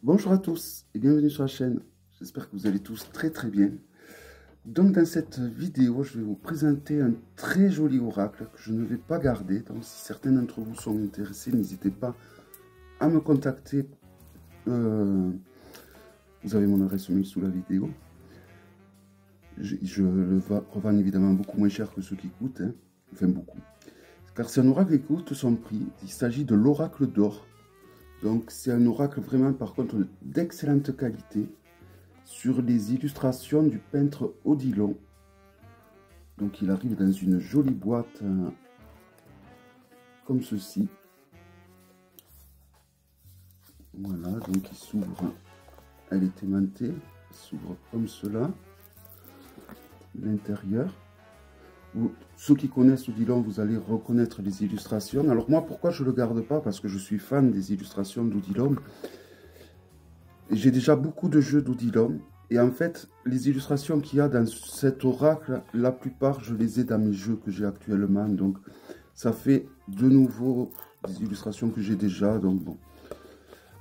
Bonjour à tous et bienvenue sur la chaîne. J'espère que vous allez tous très bien. Donc dans cette vidéo, je vais vous présenter un très joli oracle que je ne vais pas garder. Donc si certains d'entre vous sont intéressés, n'hésitez pas à me contacter. Vous avez mon adresse mail sous la vidéo. Je le revends évidemment beaucoup moins cher que ceux qui coûtent, hein. Enfin beaucoup. Car c'est un oracle qui coûte son prix. Il s'agit de l'oracle d'or. Donc c'est un oracle vraiment par contre d'excellente qualité sur les illustrations du peintre Odilon. Donc il arrive dans une jolie boîte comme ceci. Voilà, donc il s'ouvre, elle est aimantée, elle s'ouvre comme cela. L'intérieur. Ceux qui connaissent Odilon, vous allez reconnaître les illustrations. Alors moi, pourquoi je ne le garde pas? Parce que je suis fan des illustrations d'Odilon. J'ai déjà beaucoup de jeux d'Odilon. Et en fait, les illustrations qu'il y a dans cet oracle, la plupart, je les ai dans mes jeux que j'ai actuellement. Donc, ça fait de nouveau des illustrations que j'ai déjà. Donc, bon.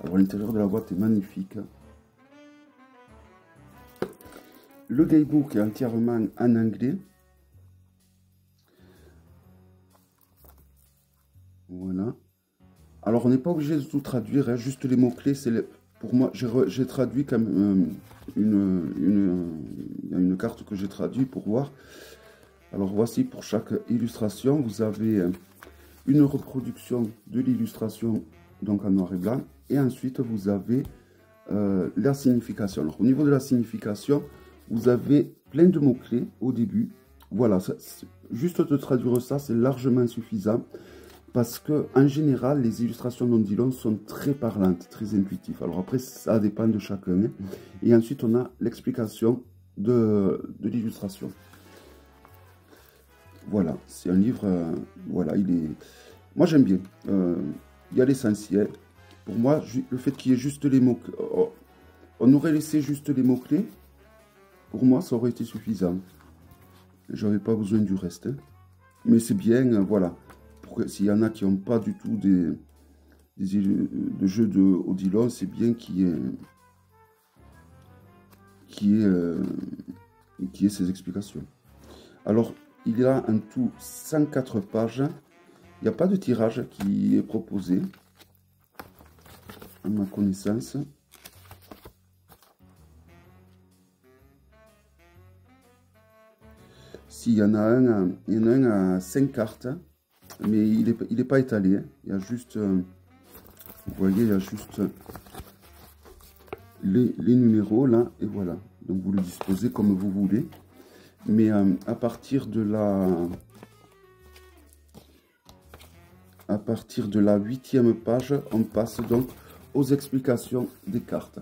Alors, l'intérieur de la boîte est magnifique. Le guidebook est entièrement en anglais. Voilà. Alors, on n'est pas obligé de tout traduire, hein, juste les mots-clés. Pour moi, j'ai traduit comme une carte que j'ai traduite pour voir. Alors, voici pour chaque illustration, vous avez une reproduction de l'illustration, donc en noir et blanc. Et ensuite, vous avez la signification. Alors, au niveau de la signification, vous avez plein de mots-clés au début. Voilà, juste de traduire ça, c'est largement suffisant. Parce que en général, les illustrations d'Odilon sont très parlantes, très intuitives. Alors après, ça dépend de chacun. Hein. Et ensuite, on a l'explication de l'illustration. Voilà, c'est un livre, voilà, il est... Moi, j'aime bien. Il y a l'essentiel. Pour moi, le fait qu'il y ait juste les mots... on aurait laissé juste les mots-clés. Pour moi, ça aurait été suffisant. J'avais pas besoin du reste. Hein. Mais c'est bien, voilà. S'il y en a qui n'ont pas du tout de jeux de Odilon, c'est bien qu'il y ait ces explications. Alors, il y a en tout 104 pages. Il n'y a pas de tirage qui est proposé, à ma connaissance. S'il y en a un à 5 cartes. Mais il est pas étalé. Hein. Il y a juste, vous voyez, il y a juste les numéros là, et voilà. Donc vous le disposez comme vous voulez. Mais à partir de la 8e page, on passe donc aux explications des cartes.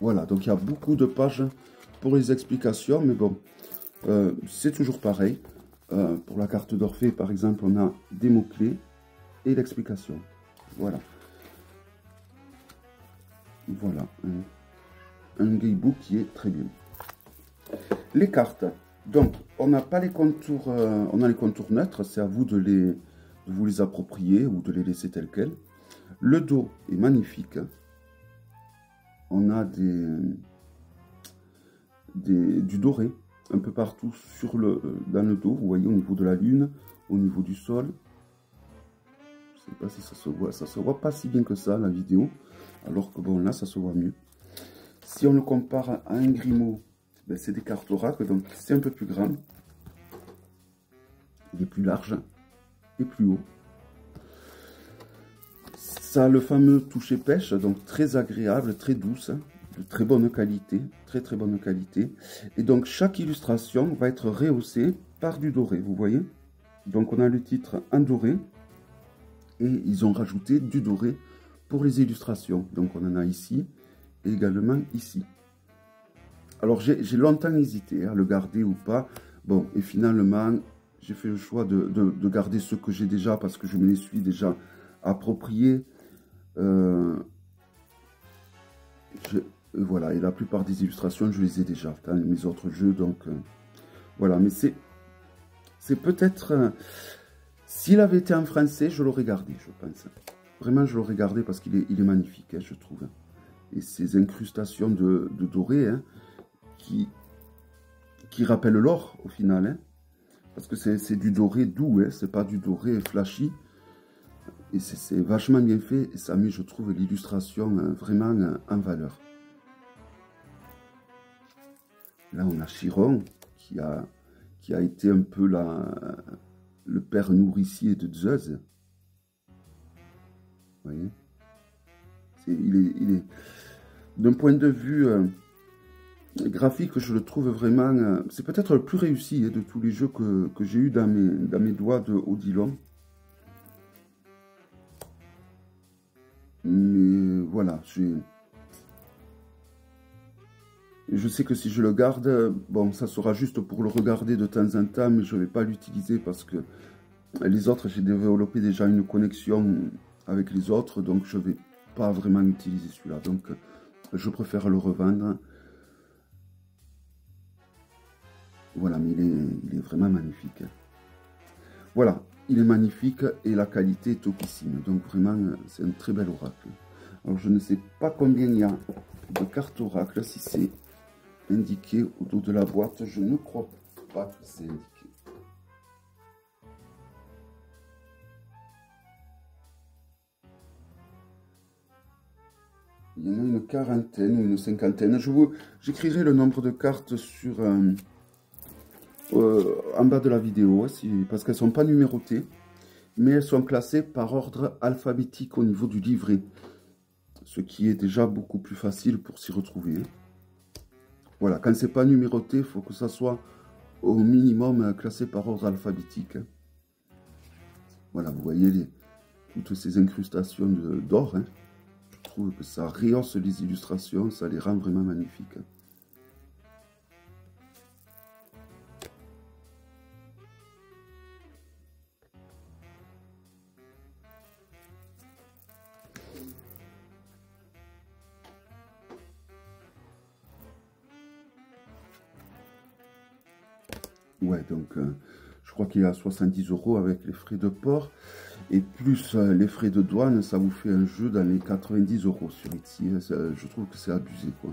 Voilà, donc il y a beaucoup de pages pour les explications, mais bon, c'est toujours pareil. Pour la carte d'Orphée, par exemple, on a des mots-clés et l'explication. Voilà. Voilà. Un guidebook qui est très bien. Les cartes. Donc, on n'a pas les contours, on a les contours neutres. C'est à vous de vous les approprier ou de les laisser tels quels. Le dos est magnifique. On a du doré un peu partout dans le dos, vous voyez, au niveau de la lune, au niveau du sol. Je ne sais pas si ça se voit pas si bien que ça, la vidéo, alors que bon, là, ça se voit mieux. Si on le compare à un Grimaud, ben, c'est des cartes oracles, donc c'est un peu plus grand. Il est plus large et plus haut. Ça a le fameux toucher pêche, donc très agréable, très douce. De très bonne qualité, très bonne qualité. Et donc chaque illustration va être rehaussée par du doré, vous voyez. Donc on a le titre en doré et ils ont rajouté du doré pour les illustrations. Donc on en a ici et également ici. Alors j'ai longtemps hésité à le garder ou pas. Bon, et finalement j'ai fait le choix de garder ceux que j'ai déjà parce que je me les suis déjà appropriés. Voilà, et la plupart des illustrations, je les ai déjà dans mes autres jeux, donc voilà. Mais c'est peut-être... S'il avait été en français, je l'aurais gardé, je pense. vraiment, je l'aurais gardé parce qu'il est magnifique, hein, je trouve. Et ces incrustations de doré, hein, qui rappellent l'or, au final. Hein, parce que c'est du doré doux, hein, c'est pas du doré flashy. Et c'est vachement bien fait. Et ça met, je trouve, l'illustration vraiment en valeur. Là, on a Chiron, qui a été un peu le père nourricier de Zeus. Vous voyez, il est d'un point de vue graphique, je le trouve vraiment... c'est peut-être le plus réussi hein, de tous les jeux que j'ai eu dans mes doigts de Odilon. Mais voilà, je sais que si je le garde, bon, ça sera juste pour le regarder de temps en temps, mais je ne vais pas l'utiliser parce que les autres, j'ai développé déjà une connexion avec les autres, donc je ne vais pas vraiment utiliser celui-là. Donc, je préfère le revendre. Voilà, mais il est vraiment magnifique. Voilà, il est magnifique et la qualité est topissime. Donc, vraiment, c'est un très bel oracle. Alors, je ne sais pas combien il y a de cartes oracle, si c'est indiqué au dos de la boîte. Je ne crois pas que c'est indiqué. Il y en a une quarantaine ou une cinquantaine. J'écrirai le nombre de cartes sur en bas de la vidéo, parce qu'elles ne sont pas numérotées, mais elles sont classées par ordre alphabétique au niveau du livret, ce qui est déjà beaucoup plus facile pour s'y retrouver. Voilà, quand c'est pas numéroté, il faut que ça soit au minimum classé par ordre alphabétique. Voilà, vous voyez toutes ces incrustations d'or. Hein. Je trouve que ça rehausse les illustrations, ça les rend vraiment magnifiques. Ouais, donc je crois qu'il est à 70 € avec les frais de port. Et plus les frais de douane, ça vous fait un jeu dans les 90 € sur Etsy. Je trouve que c'est abusé, quoi.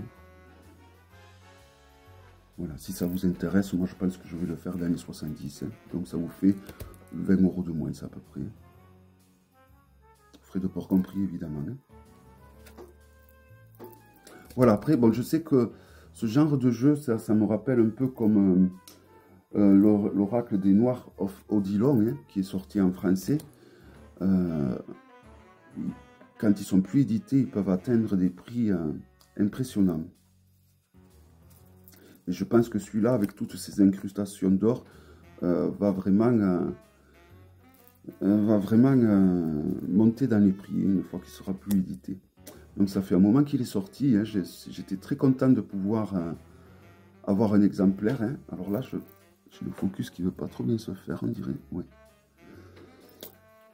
Voilà, si ça vous intéresse, moi je pense que je vais le faire dans les 70. Hein. Donc ça vous fait 20 € de moins, à peu près. Frais de port compris, évidemment. Hein. Voilà, après, bon, je sais que ce genre de jeu, ça me rappelle un peu comme l'Oracle des Noirs of Odilon, hein, qui est sorti en français. Quand ils sont plus édités, ils peuvent atteindre des prix impressionnants. Et je pense que celui-là, avec toutes ces incrustations d'or, va vraiment monter dans les prix une fois qu'il sera plus édité. Donc ça fait un moment qu'il est sorti. Hein, j'étais très content de pouvoir avoir un exemplaire. Hein. Alors là, j'ai le focus qui ne veut pas trop bien se faire, on dirait. Ouais.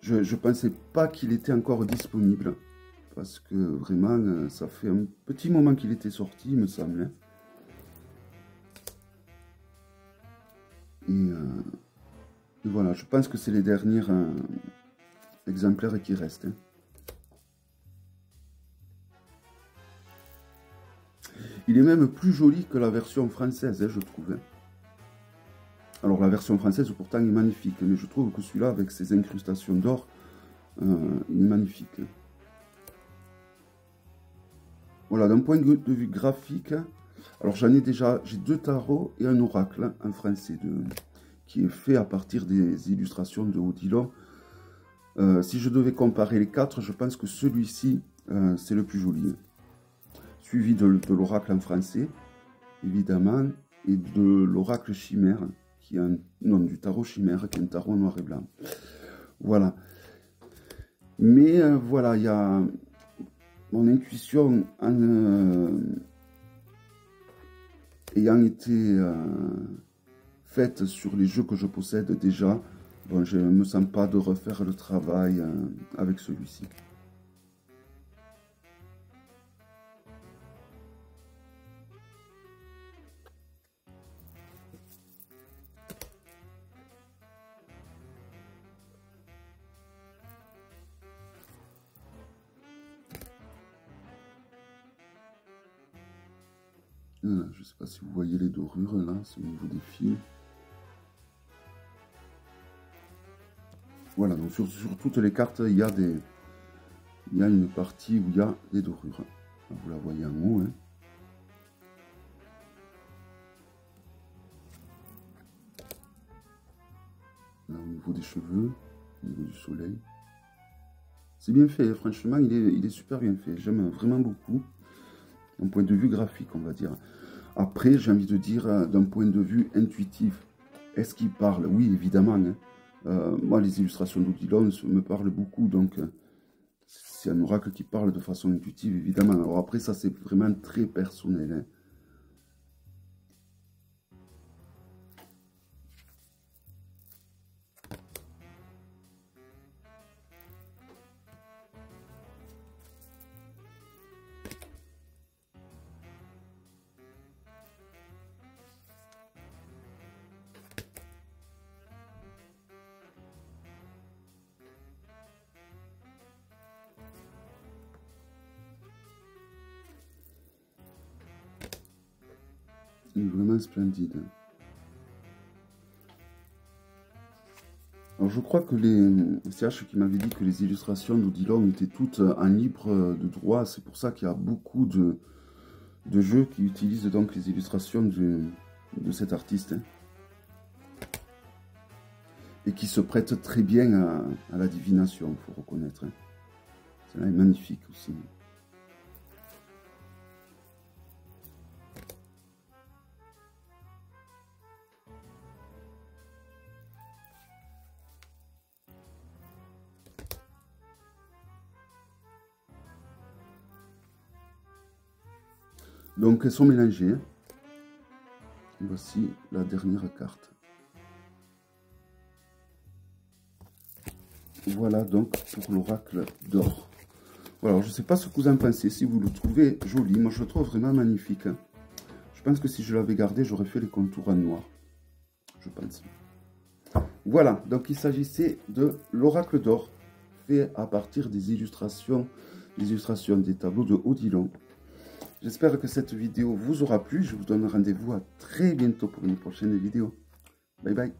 Je ne pensais pas qu'il était encore disponible. Parce que vraiment, ça fait un petit moment qu'il était sorti, il me semble. Hein. Et voilà, je pense que c'est les derniers exemplaires qui restent. Hein. Il est même plus joli que la version française, hein, je trouve. Hein. Alors la version française pourtant est magnifique, mais je trouve que celui-là, avec ses incrustations d'or, il est magnifique. Voilà, d'un point de vue graphique, alors j'ai 2 tarots et un oracle en français, qui est fait à partir des illustrations de Odilon. Si je devais comparer les 4, je pense que celui-ci, c'est le plus joli. Suivi de l'oracle en français, évidemment, et de l'oracle chimère, qui est du tarot chimère, qui est un tarot noir et blanc. Voilà. Mais voilà, il y a mon intuition ayant été faite sur les jeux que je possède déjà. Bon, je ne me sens pas de refaire le travail avec celui-ci. Je ne sais pas si vous voyez les dorures là, c'est au niveau des fils. Voilà, donc sur toutes les cartes, il y a une partie où il y a des dorures. Là, vous la voyez en haut. Hein. Là, au niveau des cheveux, au niveau du soleil. C'est bien fait, franchement, il est super bien fait. J'aime vraiment beaucoup. D'un point de vue graphique, on va dire. Après, j'ai envie de dire, d'un point de vue intuitif, est-ce qu'il parle? Oui, évidemment. Hein. Moi, les illustrations d'Odilon me parlent beaucoup, donc c'est un oracle qui parle de façon intuitive, évidemment. Alors après, ça, c'est vraiment très personnel. Hein. Il est vraiment splendide. Alors je crois que c'est CH qui m'avait dit que les illustrations d'Odilon étaient toutes en libre de droit. C'est pour ça qu'il y a beaucoup de jeux qui utilisent donc les illustrations de cet artiste. Hein, et qui se prêtent très bien à la divination, il faut reconnaître. Hein. Celle-là est magnifique aussi. Donc elles sont mélangées. Hein. Voici la dernière carte. Voilà donc pour l'oracle d'or. Voilà, je ne sais pas ce que vous en pensez, si vous le trouvez joli. Moi, je le trouve vraiment magnifique. Hein. Je pense que si je l'avais gardé, j'aurais fait les contours en noir. Je pense. Voilà, donc il s'agissait de l'oracle d'or, fait à partir des illustrations des tableaux de Odilon. J'espère que cette vidéo vous aura plu. Je vous donne rendez-vous à très bientôt pour une prochaine vidéo. Bye bye.